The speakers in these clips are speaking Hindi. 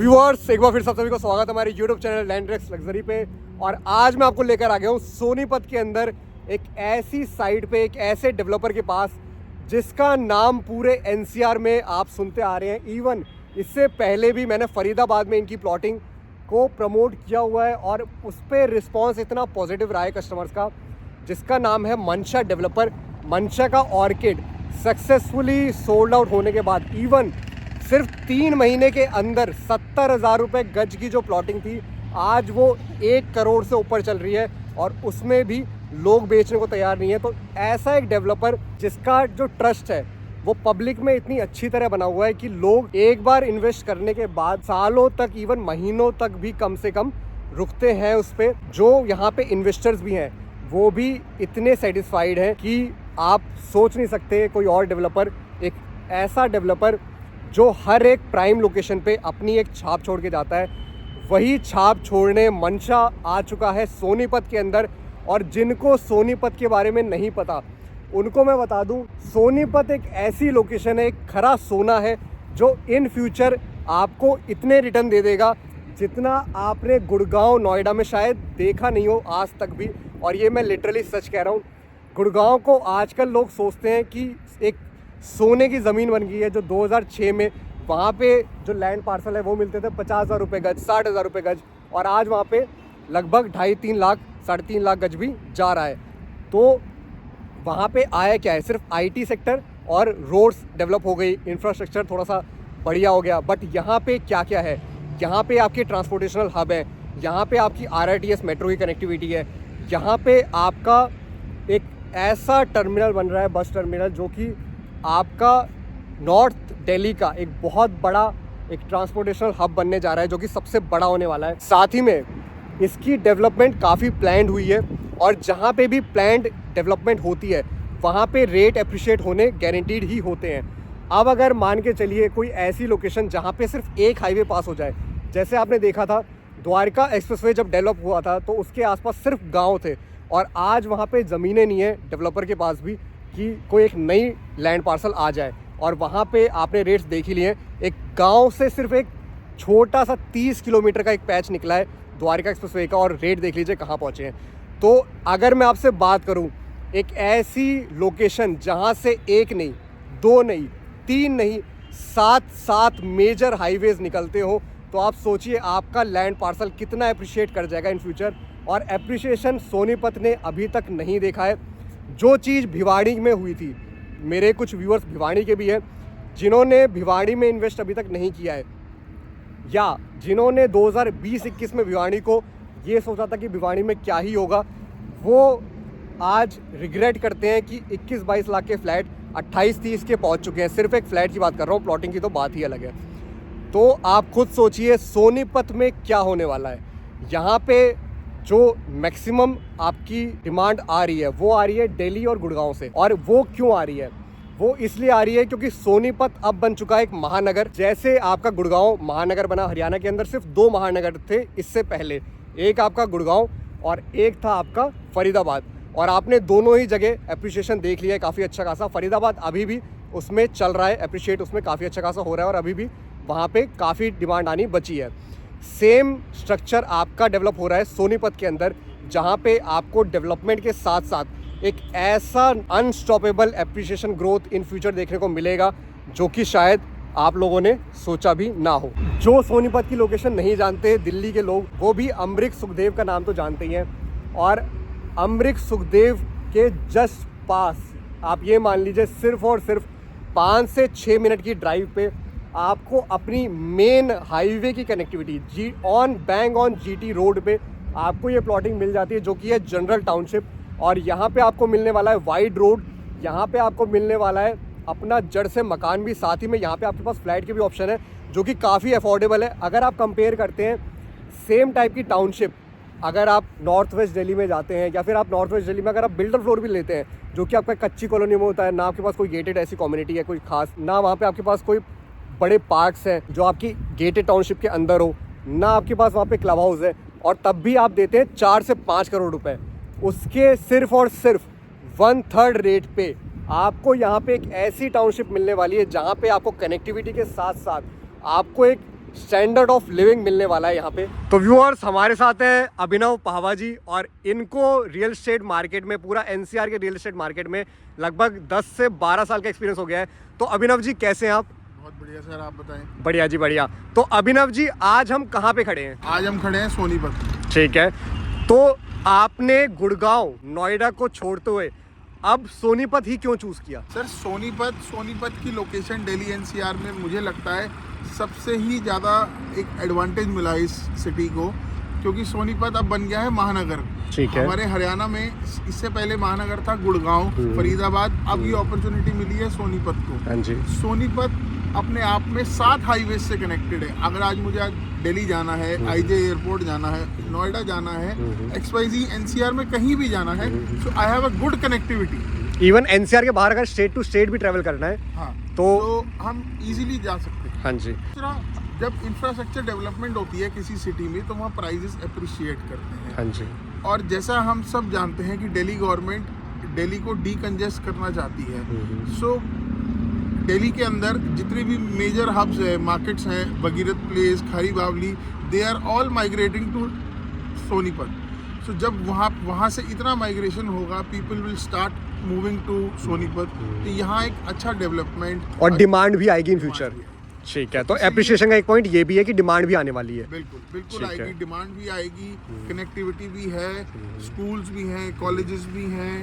व्यूअर्स, एक बार फिर सब सभी को स्वागत है हमारे यूट्यूब चैनल लैंड्रेक्स लग्जरी पे। और आज मैं आपको लेकर आ गया हूँ सोनीपत के अंदर एक ऐसी साइट पे, एक ऐसे डेवलपर के पास जिसका नाम पूरे एनसीआर में आप सुनते आ रहे हैं। इवन इससे पहले भी मैंने फरीदाबाद में इनकी प्लॉटिंग को प्रमोट किया हुआ है और उस पर रिस्पॉन्स इतना पॉजिटिव रहा है कस्टमर्स का, जिसका नाम है मंशा डेवलपर। मंशा का ऑर्किड सक्सेसफुली सोल्ड आउट होने के बाद इवन सिर्फ 3 महीने के अंदर 70,000 रुपये गज की जो प्लॉटिंग थी, आज वो 1 करोड़ से ऊपर चल रही है और उसमें भी लोग बेचने को तैयार नहीं है। तो ऐसा एक डेवलपर जिसका जो ट्रस्ट है वो पब्लिक में इतनी अच्छी तरह बना हुआ है कि लोग एक बार इन्वेस्ट करने के बाद सालों तक, इवन महीनों तक भी कम से कम रुकते हैं उस पर। जो यहाँ पे इन्वेस्टर्स भी हैं वो भी इतने सेटिस्फाइड हैं कि आप सोच नहीं सकते कोई और डेवलपर, एक ऐसा डेवलपर जो हर एक प्राइम लोकेशन पे अपनी एक छाप छोड़ के जाता है, वही छाप छोड़ने मंशा आ चुका है सोनीपत के अंदर। और जिनको सोनीपत के बारे में नहीं पता उनको मैं बता दूं, सोनीपत एक ऐसी लोकेशन है, एक खरा सोना है जो इन फ्यूचर आपको इतने रिटर्न दे देगा जितना आपने गुड़गांव, नोएडा में शायद देखा नहीं हो आज तक भी। और ये मैं लिटरली सच कह रहा हूँ। गुड़गांव को आजकल लोग सोचते हैं कि एक सोने की ज़मीन बन गई है, जो 2006 में वहाँ पे जो लैंड पार्सल है वो मिलते थे 50,000 रुपये गज, 60,000 रुपये गज, और आज वहाँ पे लगभग 2.5-3 लाख, 3.5 लाख गज भी जा रहा है। तो वहाँ पे आया क्या है, सिर्फ आईटी सेक्टर और रोड्स डेवलप हो गई, इंफ्रास्ट्रक्चर थोड़ा सा बढ़िया हो गया। बट यहाँ पे क्या क्या है, यहाँ पे आपके ट्रांसपोर्टेशनल हब है, यहाँ पे आपकी आरआरटीएस मेट्रो की कनेक्टिविटी है, यहाँ पे आपका एक ऐसा टर्मिनल बन रहा है, बस टर्मिनल, जो कि आपका नॉर्थ दिल्ली का एक बहुत बड़ा एक ट्रांसपोर्टेशनल हब बनने जा रहा है, जो कि सबसे बड़ा होने वाला है। साथ ही में इसकी डेवलपमेंट काफ़ी प्लान्ड हुई है और जहाँ पे भी प्लान्ड डेवलपमेंट होती है वहाँ पे रेट अप्रिशिएट होने गारंटीड ही होते हैं। अब अगर मान के चलिए कोई ऐसी लोकेशन जहाँ पे सिर्फ एक हाईवे पास हो जाए, जैसे आपने देखा था द्वारका एक्सप्रेसवे जब डेवलप हुआ था तो उसके आसपास सिर्फ गांव थे, और आज वहाँ पे ज़मीनें नहीं है डेवलपर के पास भी कि कोई एक नई लैंड पार्सल आ जाए। और वहाँ पे आपने रेट्स देख ही लिए, एक गांव से सिर्फ एक छोटा सा 30 किलोमीटर का एक पैच निकला है द्वारका एक्सप्रेसवे का, और रेट देख लीजिए कहाँ पहुँचे हैं। तो अगर मैं आपसे बात करूँ एक ऐसी लोकेशन जहाँ से एक नहीं, 2 नहीं, 3 नहीं, 7 मेजर हाईवेज निकलते हो, तो आप सोचिए आपका लैंड पार्सल कितना अप्रिशिएट कर जाएगा इन फ्यूचर। और एप्रिशिएशन सोनीपत ने अभी तक नहीं देखा है। जो चीज़ भिवाड़ी में हुई थी, मेरे कुछ व्यूअर्स भिवाड़ी के भी हैं जिन्होंने भिवाड़ी में इन्वेस्ट अभी तक नहीं किया है, या जिन्होंने 2020-21 में भिवाड़ी को ये सोचा था कि भिवाड़ी में क्या ही होगा, वो आज रिग्रेट करते हैं कि 21-22 लाख के फ्लैट 28-30 के पहुंच चुके हैं। सिर्फ एक फ्लैट की बात कर रहा हूँ, प्लॉटिंग की तो बात ही अलग है। तो आप खुद सोचिए सोनीपत में क्या होने वाला है। यहाँ पे जो मैक्सिमम आपकी डिमांड आ रही है वो आ रही है दिल्ली और गुड़गांव से। और वो क्यों आ रही है? वो इसलिए आ रही है क्योंकि सोनीपत अब बन चुका है एक महानगर। जैसे आपका गुड़गांव महानगर बना, हरियाणा के अंदर सिर्फ 2 महानगर थे इससे पहले, एक आपका गुड़गांव और एक था आपका फरीदाबाद, और आपने दोनों ही जगह एप्रिशिएशन देख लिया है काफ़ी अच्छा खासा। फरीदाबाद अभी भी उसमें चल रहा है, एप्रिशिएट उसमें काफ़ी अच्छा खासा हो रहा है, और अभी भी वहाँ पे काफ़ी डिमांड आनी बची है। सेम स्ट्रक्चर आपका डेवलप हो रहा है सोनीपत के अंदर, जहाँ पे आपको डेवलपमेंट के साथ साथ एक ऐसा unstoppable appreciation growth in future देखने को मिलेगा जो कि शायद आप लोगों ने सोचा भी ना हो। जो सोनीपत की लोकेशन नहीं जानते दिल्ली के लोग, वो भी अमरीक सुखदेव का नाम तो जानते ही हैं। और अमरीक सुखदेव के जस्ट पास आप ये मान लीजिए सिर्फ और सिर्फ 5 से 6 मिनट की ड्राइव पे आपको अपनी मेन हाईवे की connectivity bang on GT road पे आपको ये प्लॉटिंग मिल जाती है, जो कि है जनरल टाउनशिप। और यहाँ पे आपको मिलने वाला है वाइड रोड, यहाँ पे आपको मिलने वाला है अपना जड़ से मकान भी, साथ ही में यहाँ पे आपके पास फ्लैट के भी ऑप्शन है जो कि काफ़ी अफोर्डेबल है। अगर आप कंपेयर करते हैं सेम टाइप की टाउनशिप, अगर आप नॉर्थ वेस्ट दिल्ली में जाते हैं, या फिर आप नॉर्थ वेस्ट दिल्ली में अगर आप बिल्डर फ्लोर भी लेते हैं, जो कि आपका कच्ची कॉलोनी में होता है, ना आपके पास कोई गेटेड ऐसी कम्युनिटी है कोई खास, ना वहाँ पे आपके पास कोई बड़े पार्क्स हैं जो आपकी गेटेड टाउनशिप के अंदर हो, ना आपके पास वहाँ पे क्लब हाउस है, और तब भी आप देते हैं 4 से 5 करोड़ रुपए। उसके सिर्फ और सिर्फ 1/3 रेट पे आपको यहाँ पे एक ऐसी टाउनशिप मिलने वाली है जहाँ पे आपको कनेक्टिविटी के साथ साथ आपको एक स्टैंडर्ड ऑफ लिविंग मिलने वाला है यहाँ पे। तो व्यूअर्स, हमारे साथ है अभिनव पाहवा जी, और इनको रियल एस्टेट मार्केट में, पूरा एनसीआर के रियल एस्टेट मार्केट में लगभग 10 से 12 साल का एक्सपीरियंस हो गया है। तो अभिनव जी कैसे हैं आप? बहुत बढ़िया सर, आप बताएं। बढ़िया जी बढ़िया। तो अभिनव जी, आज हम कहाँ पे खड़े हैं? आज हम खड़े हैं सोनीपत। ठीक है, तो आपने गुड़गांव नोएडा को छोड़ते हुए अब सोनीपत ही क्यों चूज किया? सर सोनीपत की लोकेशन दिल्ली एनसीआर में मुझे लगता है सबसे ही ज़्यादा एक एडवांटेज मिला इस सिटी को, क्योंकि सोनीपत अब बन गया है महानगर। ठीक है। हमारे हरियाणा में इससे पहले महानगर था गुड़गांव, फरीदाबाद, अब ये अपॉर्चुनिटी मिली है सोनीपत को। हाँ जी। सोनीपत अपने आप में 7 हाईवे से कनेक्टेड है। अगर आज मुझे दिल्ली जाना है, आईजे एयरपोर्ट जाना है, नोएडा जाना है, XYZ एनसीआर में कहीं भी जाना है, so I have a good connectivity. Even NCR के बाहर अगर स्टेट टू स्टेट भी ट्रैवल करना है, हाँ, तो हम इजीली जा सकते हैं। हाँ जी। दूसरा, जब इंफ्रास्ट्रक्चर डेवलपमेंट होती है किसी सिटी में, तो वहाँ प्राइजेस अप्रिशिएट करते हैं। हाँ जी। और जैसा हम सब जानते हैं कि दिल्ली गवर्नमेंट दिल्ली को डीकंजेस्ट करना चाहती है। सो दिल्ली के अंदर जितने भी मेजर हब्स है, मार्केट्स हैं, Bhagirath place, Khari Baoli, they are all migrating to Sonipat. So जब वहाँ से इतना माइग्रेशन होगा, people will start moving to Sonipat, तो यहाँ एक अच्छा डेवलपमेंट और डिमांड भी आएगी इन फ्यूचर। ठीक है, तो एप्रिसिएशन का एक पॉइंट ये भी है कि डिमांड भी आने वाली है। बिल्कुल आएगी, डिमांड भी आएगी, कनेक्टिविटी भी है, स्कूल्स भी हैं, कॉलेजेस भी हैं,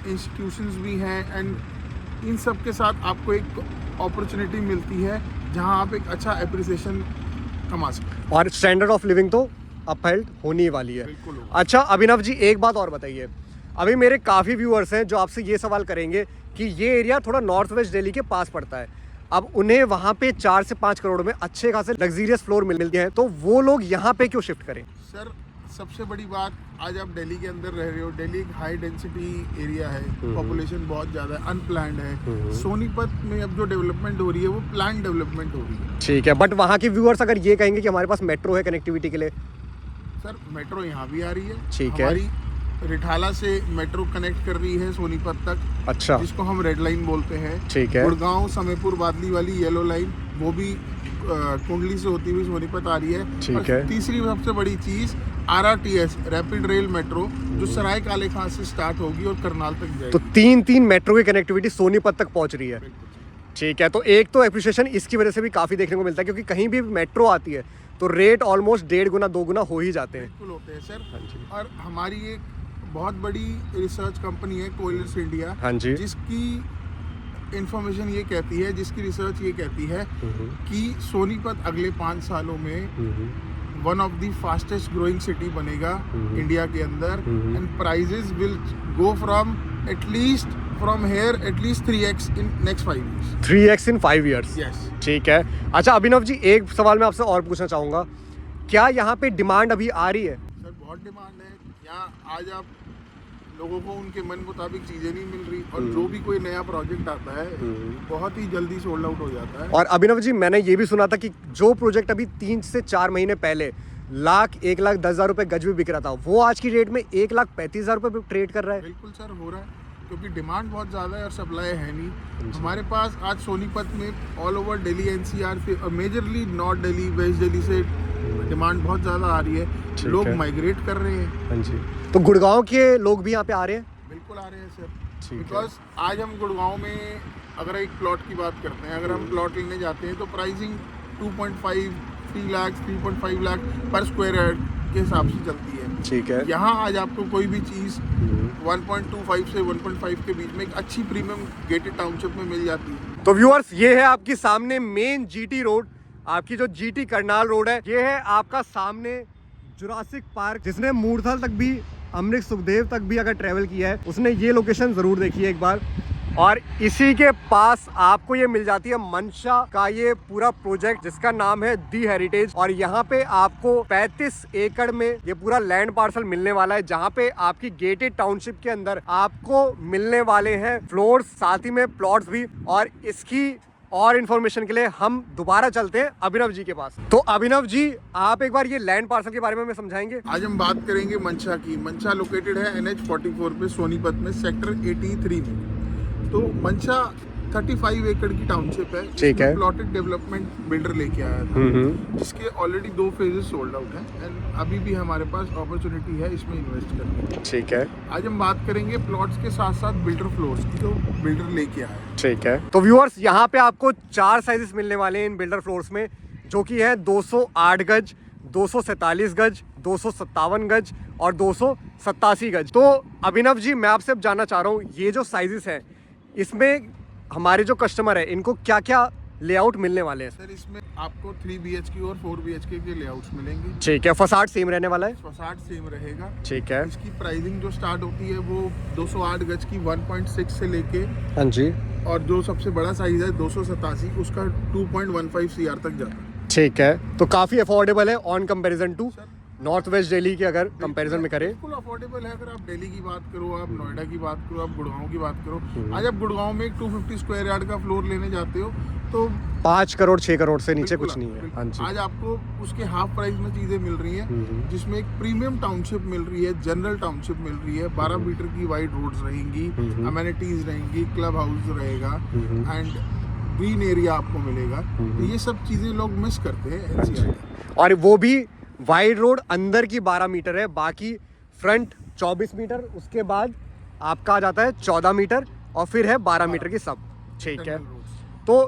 इंस्टीट्यूशंस भी हैं, एंड इन सब के साथ आपको एक अपॉर्चुनिटी मिलती है जहां आप एक अच्छा एप्रिसिएशन कमा सकते हैं। और स्टैंडर्ड ऑफ लिविंग तो अपहेल्ड होने ही वाली है। बिल्कुल। अच्छा अभिनव जी, एक बात और बताइए, अभी मेरे काफ़ी व्यूअर्स हैं जो आपसे ये सवाल करेंगे कि ये एरिया थोड़ा नॉर्थ वेस्ट दिल्ली के पास पड़ता है, अब उन्हें वहाँ पे 4 से 5 करोड़ में अच्छे खासे लग्जरियस फ्लोर मिलते हैं, तो वो लोग यहाँ पे क्यों शिफ्ट करें? सर, सबसे बड़ी बात, आज आप दिल्ली के अंदर रह रहे हो, दिल्ली एक हाई डेंसिटी एरिया है, पॉपुलेशन बहुत ज़्यादा है, अनप्लान्ड है। सोनीपत में अब जो डेवलपमेंट हो रही है वो प्लान डेवलपमेंट हो रही है। ठीक है, बट वहाँ के व्यूअर्स अगर ये कहेंगे कि हमारे पास मेट्रो है कनेक्टिविटी के लिए? सर, मेट्रो यहाँ भी आ रही है। ठीक है। हमारी रिठाला से मेट्रो कनेक्ट कर रही है सोनीपत तक। अच्छा। जिसको हम रेड लाइन बोलते हैं। ठीक है। गुड़गांव समेपुर बादली वाली येलो लाइन, वो भी कुंडली से होती हुई सोनीपत आ रही है। ठीक है। तीसरी सबसे बड़ी चीज RRTS, रैपिड रेल मेट्रो, जो सराय काले खां से स्टार्ट होगी और करनाल तक जाएगी। तो 3 मेट्रो की कनेक्टिविटी सोनीपत तक पहुंच रही है। ठीक है, तो एक तो एप्रिसिएशन इसकी वजह से भी काफ़ी देखने को मिलता है, क्योंकि कहीं भी मेट्रो आती है तो रेट ऑलमोस्ट 1.5 गुना 2 गुना हो ही जाते हैं। बिल्कुल होते हैं सर। हाँ जी। और हमारी एक बहुत बड़ी रिसर्च कंपनी है कोयलर्स इंडिया। हाँ जी। जिसकी इंफॉर्मेशन ये कहती है, जिसकी रिसर्च ये कहती है कि सोनीपत अगले 5 सालों में one of the fastest growing city बनेगा इंडिया के अंदर, and prices will go from at least 3x in next 5 years. 3x in 5 years. Yes. ठीक है। अच्छा अभिनव जी, एक सवाल मैं आपसे और पूछना चाहूँगा, क्या यहाँ पे डिमांड अभी आ रही है? सर, बहुत डिमांड है यहाँ। आज आप लोगों को उनके मन मुताबिक चीज़ें नहीं मिल रही, और जो भी कोई नया प्रोजेक्ट आता है बहुत ही जल्दी सोल्ड आउट हो जाता है। और अभिनव जी, मैंने ये भी सुना था कि जो प्रोजेक्ट अभी 3 से 4 महीने पहले 1,10,000 रुपये गज भी बिक रहा था, वो आज की रेट में 1,35,000 रुपये ट्रेड कर रहा है। बिल्कुल सर, हो रहा है, क्योंकि डिमांड बहुत ज़्यादा है और सप्लाई है नहीं। हमारे पास आज सोनीपत में ऑल ओवर दिल्ली एनसीआर से, majorly north Delhi, west Delhi से डिमांड बहुत ज़्यादा आ रही है। लोग माइग्रेट कर रहे हैं। हाँ जी। तो गुड़गांव के लोग भी यहाँ पे आ रहे हैं? बिल्कुल आ रहे हैं सर, ठीक है। बिकॉज आज हम गुड़गांव में अगर एक प्लॉट की बात करते हैं, अगर हम प्लॉट लेने जाते हैं तो प्राइसिंग 2.5, 3 लाख, 3.5 लाख पर स्क्वायर यार्ड के हिसाब से चलती है। ठीक है। यहाँ आज आपको कोई भी चीज़ 1.25 से 1.5 के बीच में एक अच्छी प्रीमियम गेटेड टाउनशिप में मिल जाती है। तो व्यूअर्स, ये है आपकी सामने मेन जीटी रोड, आपकी जो जीटी करनाल रोड है, ये है आपका सामने जुरासिक पार्क। जिसने मूर्थल तक भी, अमृत सुखदेव तक भी अगर ट्रैवल किया है, उसने ये लोकेशन ज़रूर देखी है एक बार। और इसी के पास आपको ये मिल जाती है मंशा का ये पूरा प्रोजेक्ट, जिसका नाम है दी हेरिटेज। और यहाँ पे आपको 35 एकड़ में ये पूरा लैंड पार्सल मिलने वाला है, जहाँ पे आपकी गेटेड टाउनशिप के अंदर आपको मिलने वाले हैं फ्लोर्स, साथ ही में प्लॉट्स भी। और इसकी और इन्फॉर्मेशन के लिए हम दोबारा चलते हैं अभिनव जी के पास। तो अभिनव जी, आप एक बार ये लैंड पार्सल के बारे में हमें समझाएंगे? आज हम बात करेंगे मंशा की। मंशा लोकेटेड है NH 44 पे सोनीपत में, सेक्टर 83 में। तो मंशा 35 एकड़ की टाउनशिप है। ठीक है। प्लॉटेड डेवलपमेंट बिल्डर लेके आया था, जिसके ऑलरेडी 2 फेजेस सोल्ड आउट हैं एंड अभी भी हमारे पास अपॉर्चुनिटी है इसमें इन्वेस्ट करने की। ठीक है। आज हम बात करेंगे प्लॉट्स के साथ साथ बिल्डर फ्लोर्स की, जो बिल्डर लेके आया है। ठीक है। तो व्यूअर्स, यहाँ पे आपको 4 साइजेस मिलने वाले हैं इन बिल्डर फ्लोर्स में, जो कि है 208 गज, 247 गज, 257 गज और 287 गज। तो अभिनव जी, मैं आपसे अब जानना चाह रहा हूँ, ये जो साइजेस हैं इसमें हमारे जो कस्टमर है इनको क्या क्या लेआउट मिलने वाले हैं? सर, इसमें आपको 3 BHK और 4 BHK के लेआउट्स मिलेंगे। ठीक है। फसाड सेम रहने वाला है? फसाड सेम रहेगा। ठीक है। इसकी प्राइसिंग जो स्टार्ट होती है वो 208 गज की 1.6 से लेके, हाँ जी, और जो सबसे बड़ा साइज है 287 उसका 2.15 CR तक जाता है। ठीक है। तो काफ़ी अफोर्डेबल है on comparison to north west Delhi के अगर कंपैरिजन में करें। बिल्कुल अफोर्डेबल है। अगर आप दिल्ली की बात करो, आप नोएडा की बात करो, आप गुड़गांव की बात करो, आज आप गुड़गांव में एक 250 स्क्वायर यार्ड का फ्लोर लेने जाते हो तो 5 करोड़ 6 करोड़ से नीचे कुछ नहीं है। हाँ जी। आज आपको उसके हाफ प्राइस में चीजें मिल रही हैं, जिसमें एक प्रीमियम टाउनशिप मिल रही है, जनरल टाउनशिप मिल रही है, 12 मीटर की वाइड रोड्स रहेंगी, अमेनिटीज रहेंगी, क्लब हाउस रहेगा एंड ग्रीन एरिया आपको मिलेगा। तो ये सब चीजें लोग मिस करते हैं NCR। और वो भी वाइड रोड अंदर की 12 मीटर है, बाकी फ्रंट 24 मीटर, उसके बाद आपका आ जाता है 14 मीटर और फिर है 12 मीटर की सब। ठीक है। तो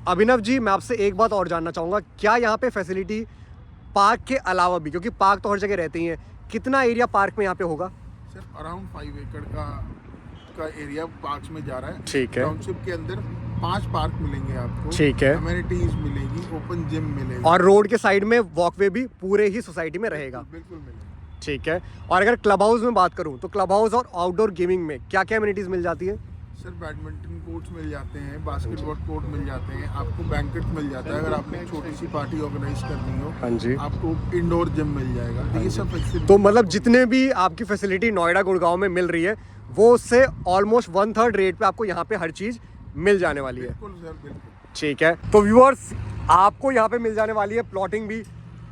अभिनव जी, मैं आपसे एक बात और जानना चाहूँगा, क्या यहाँ पे फैसिलिटी पार्क के अलावा भी, क्योंकि पार्क तो हर जगह रहते ही हैं, कितना एरिया पार्क में यहाँ पे होगा? सर, अराउंड 5 एकड़ का एरिया पार्क्स में जा रहा है। ठीक है। टाउनशिप के अंदर 5 पार्क मिलेंगे आपको। ठीक है। अमेनिटीज मिलेगी, ओपन जिम मिलेगा और रोड के साइड में वॉकवे भी पूरे ही सोसाइटी में रहेगा। बिल्कुल मिलेगा। ठीक है। और अगर क्लब हाउस में बात करूँ तो क्लब हाउस और आउटडोर गेमिंग में क्या क्या अमेनिटीज मिल जाती है? सर, बैडमिंटन कोर्ट्स मिल जाते हैं, बास्केटबॉल कोर्ट मिल जाते हैं, आपको बैंकेट मिल जाता है, अगर आपने एक छोटी सी पार्टी ऑर्गेनाइज करनी हो। हाँ जी। आपको इंडोर जिम मिल जाएगा। तो ये सब फैसिलिटी, तो मतलब जितने भी आपकी फैसिलिटी नोएडा गुड़गांव में मिल रही है वो उससे ऑलमोस्ट 1/3 रेट पे आपको यहाँ पे हर चीज़ मिल जाने वाली है। बिल्कुल सर, बिल्कुल। ठीक है। तो व्यूअर्स, आपको यहाँ पे मिल जाने वाली है प्लॉटिंग भी।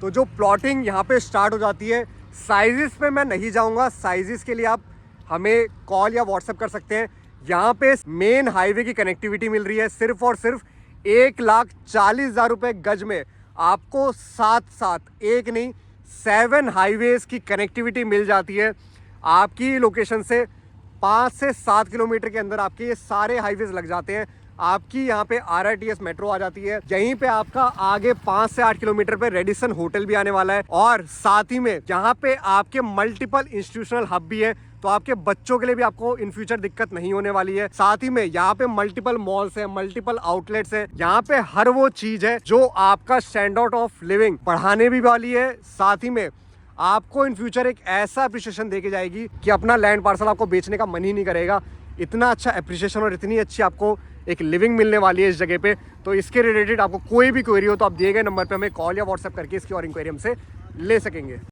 तो जो प्लॉटिंग यहाँ पे स्टार्ट हो जाती है, साइजेस पे मैं नहीं जाऊँगा, साइजेस के लिए आप हमें कॉल या व्हाट्सएप कर सकते हैं। यहाँ पे मेन हाईवे की कनेक्टिविटी मिल रही है सिर्फ और सिर्फ 1,40,000 रुपये गज में। आपको साथ एक नहीं 7 हाईवेज की कनेक्टिविटी मिल जाती है। आपकी लोकेशन से 5 से 7 किलोमीटर के अंदर आपके ये सारे हाईवेज लग जाते हैं। आपकी यहाँ पे RITS मेट्रो आ जाती है। यहीं पे आपका आगे 5 से 8 किलोमीटर पे रेडिसन होटल भी आने वाला है, और साथ ही में यहाँ पे आपके मल्टीपल इंस्टीट्यूशनल हब भी है, तो आपके बच्चों के लिए भी आपको इन फ्यूचर दिक्कत नहीं होने वाली है। साथ ही में यहाँ पे मल्टीपल मॉल्स है, मल्टीपल आउटलेट्स है, यहाँ पे हर वो चीज है जो आपका स्टैंडर्ड ऑफ लिविंग बढ़ाने भी वाली है। साथ ही में आपको इन फ्यूचर एक ऐसा अप्रिशिएशन देके जाएगी कि अपना लैंड पार्सल आपको बेचने का मन ही नहीं करेगा। इतना अच्छा अप्रिशिएशन और इतनी अच्छी आपको एक लिविंग मिलने वाली है इस जगह पे। तो इसके रिलेटेड आपको कोई भी क्वेरी हो तो आप दिए गए नंबर पे हमें कॉल या व्हाट्सएप करके इसकी और इंक्वायरी हमसे ले सकेंगे।